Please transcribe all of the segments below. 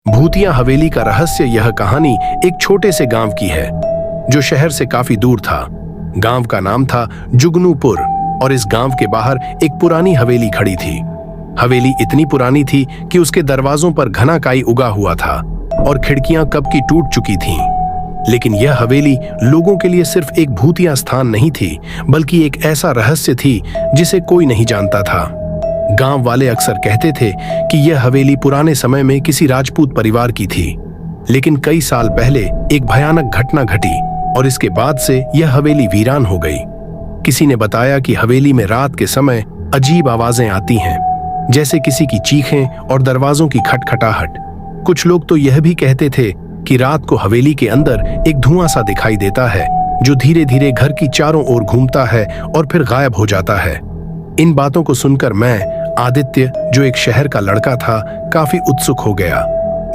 भूतिया हवेली का रहस्य। यह कहानी एक छोटे से गांव की है जो शहर से काफी दूर था। गांव का नाम था जुगनूपुर और इस गांव के बाहर एक पुरानी हवेली खड़ी थी। हवेली इतनी पुरानी थी कि उसके दरवाजों पर घना काई उगा हुआ था और खिड़कियां कब की टूट चुकी थीं। लेकिन यह हवेली लोगों के लिए सिर्फ एक भूतिया स्थान नहीं थी, बल्कि एक ऐसा रहस्य थी जिसे कोई नहीं जानता था। गांव वाले अक्सर कहते थे कि यह हवेली पुराने समय में किसी राजपूत परिवार की थी, लेकिन कई साल पहले एक भयानक घटना घटी और इसके बाद से यह हवेली वीरान हो गई। किसी ने बताया कि हवेली में रात के समय अजीब आवाजें आती हैं, जैसे किसी की चीखें और दरवाजों की खटखटाहट। कुछ लोग तो यह भी कहते थे कि रात को हवेली के अंदर एक धुआं सा दिखाई देता है जो धीरे धीरे घर की चारों ओर घूमता है और फिर गायब हो जाता है। इन बातों को सुनकर मैं, आदित्य, जो एक शहर का लड़का था, काफी उत्सुक हो गया।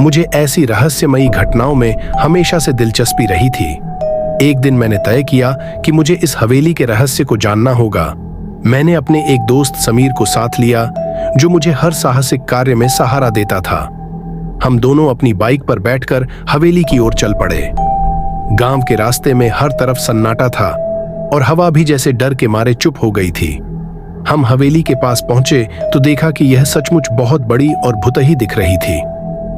मुझे ऐसी रहस्यमयी घटनाओं में हमेशा से दिलचस्पी रही थी। एक दिन मैंने तय किया कि मुझे इस हवेली के रहस्य को जानना होगा। मैंने अपने एक दोस्त समीर को साथ लिया, जो मुझे हर साहसिक कार्य में सहारा देता था। हम दोनों अपनी बाइक पर बैठकर हवेली की ओर चल पड़े। गांव के रास्ते में हर तरफ सन्नाटा था और हवा भी जैसे डर के मारे चुप हो गई थी। हम हवेली के पास पहुंचे तो देखा कि यह सचमुच बहुत बड़ी और भुतही दिख रही थी।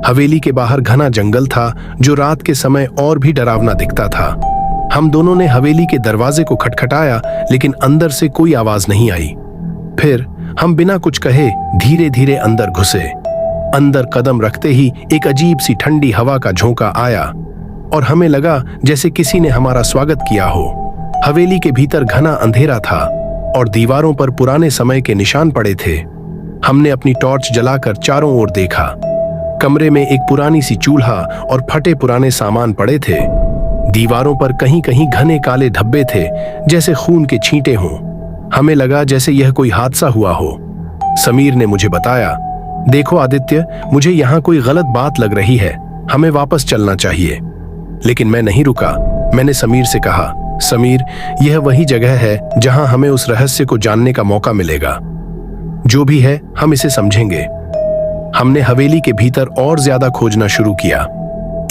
हवेली के बाहर घना जंगल था जो रात के समय और भी डरावना दिखता था। हम दोनों ने हवेली के दरवाजे को खटखटाया, लेकिन अंदर से कोई आवाज नहीं आई। फिर हम बिना कुछ कहे धीरे धीरे अंदर घुसे। अंदर कदम रखते ही एक अजीब सी ठंडी हवा का झोंका आया और हमें लगा जैसे किसी ने हमारा स्वागत किया हो। हवेली के भीतर घना अंधेरा था और दीवारों पर पुराने समय के निशान पड़े थे। हमने अपनी टॉर्च जलाकर चारों ओर देखा। कमरे में एक पुरानी सी चूल्हा और फटे पुराने सामान पड़े थे। दीवारों पर कहीं कहीं घने काले धब्बे थे, जैसे खून के छींटे हों। हमें लगा जैसे यह कोई हादसा हुआ हो। समीर ने मुझे बताया, देखो आदित्य, मुझे यहाँ कोई गलत बात लग रही है, हमें वापस चलना चाहिए। लेकिन मैं नहीं रुका। मैंने समीर से कहा, समीर, यह वही जगह है जहां हमें उस रहस्य को जानने का मौका मिलेगा। जो भी है, हम इसे समझेंगे। हमने हवेली के भीतर और ज्यादा खोजना शुरू किया।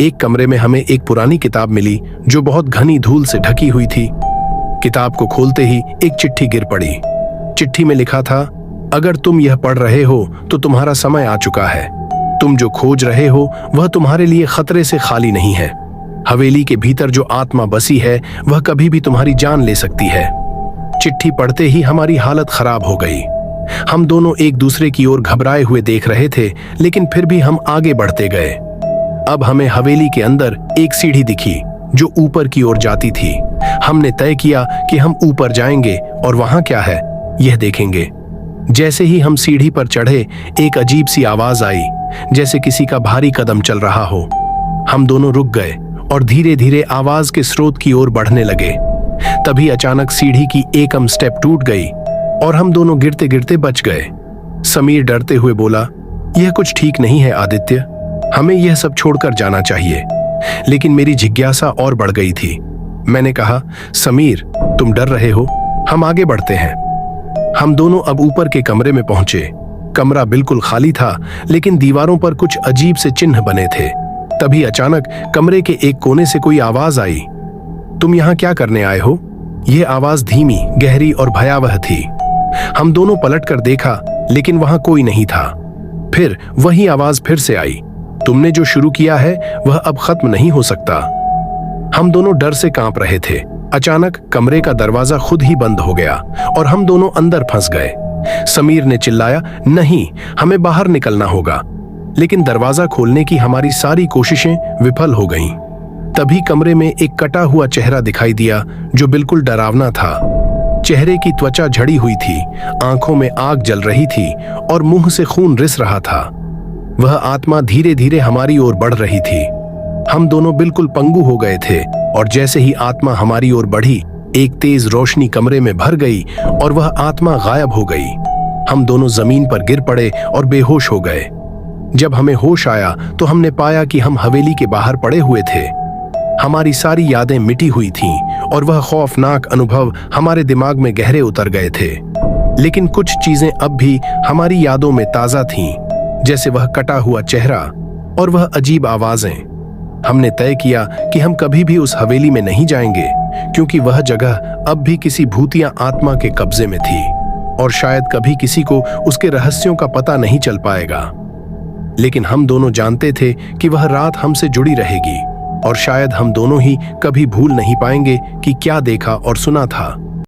एक कमरे में हमें एक पुरानी किताब मिली जो बहुत घनी धूल से ढकी हुई थी। किताब को खोलते ही एक चिट्ठी गिर पड़ी। चिट्ठी में लिखा था, अगर तुम यह पढ़ रहे हो तो तुम्हारा समय आ चुका है। तुम जो खोज रहे हो वह तुम्हारे लिए खतरे से खाली नहीं है। हवेली के भीतर जो आत्मा बसी है वह कभी भी तुम्हारी जान ले सकती है। चिट्ठी पढ़ते ही हमारी हालत खराब हो गई। हम दोनों एक दूसरे की ओर घबराए हुए देख रहे थे, लेकिन फिर भी हम आगे बढ़ते गए। अब हमें हवेली के अंदर एक सीढ़ी दिखी जो ऊपर की ओर जाती थी। हमने तय किया कि हम ऊपर जाएंगे और वहां क्या है यह देखेंगे। जैसे ही हम सीढ़ी पर चढ़े, एक अजीब सी आवाज आई, जैसे किसी का भारी कदम चल रहा हो। हम दोनों रुक गए और धीरे धीरे आवाज के स्रोत की ओर बढ़ने लगे। तभी अचानक सीढ़ी की एकम स्टेप टूट गई और हम दोनों गिरते गिरते बच गए। समीर डरते हुए बोला, यह कुछ ठीक नहीं है आदित्य, हमें यह सब छोड़कर जाना चाहिए। लेकिन मेरी जिज्ञासा और बढ़ गई थी। मैंने कहा, समीर, तुम डर रहे हो, हम आगे बढ़ते हैं। हम दोनों अब ऊपर के कमरे में पहुंचे। कमरा बिल्कुल खाली था, लेकिन दीवारों पर कुछ अजीब से चिन्ह बने थे। तभी अचानक कमरे के एक कोने से कोई आवाज आई, तुम यहाँ क्या करने आए हो? यह आवाज धीमी, गहरी और भयावह थी। हम दोनों पलटकर देखा, लेकिन वहां कोई नहीं था। फिर वही आवाज फिर से आई, तुमने जो शुरू किया है वह अब खत्म नहीं हो सकता। हम दोनों डर से कांप रहे थे। अचानक कमरे का दरवाजा खुद ही बंद हो गया और हम दोनों अंदर फंस गए। समीर ने चिल्लाया, नहीं, हमें बाहर निकलना होगा। लेकिन दरवाजा खोलने की हमारी सारी कोशिशें विफल हो गईं। तभी कमरे में एक कटा हुआ चेहरा दिखाई दिया जो बिल्कुल डरावना था। चेहरे की त्वचा झड़ी हुई थी, आंखों में आग जल रही थी और मुंह से खून रिस रहा था। वह आत्मा धीरे धीरे हमारी ओर बढ़ रही थी। हम दोनों बिल्कुल पंगु हो गए थे और जैसे ही आत्मा हमारी ओर बढ़ी, एक तेज रोशनी कमरे में भर गई और वह आत्मा गायब हो गई। हम दोनों जमीन पर गिर पड़े और बेहोश हो गए। जब हमें होश आया तो हमने पाया कि हम हवेली के बाहर पड़े हुए थे। हमारी सारी यादें मिटी हुई थीं और वह खौफनाक अनुभव हमारे दिमाग में गहरे उतर गए थे। लेकिन कुछ चीजें अब भी हमारी यादों में ताजा थीं, जैसे वह कटा हुआ चेहरा, और वह अजीब आवाजें। हमने तय किया कि हम कभी भी उस हवेली में नहीं जाएंगे, क्योंकि वह जगह अब भी किसी भूतिया आत्मा के कब्जे में थी और शायद कभी किसी को उसके रहस्यों का पता नहीं चल पाएगा। लेकिन हम दोनों जानते थे कि वह रात हमसे जुड़ी रहेगी और शायद हम दोनों ही कभी भूल नहीं पाएंगे कि क्या देखा और सुना था।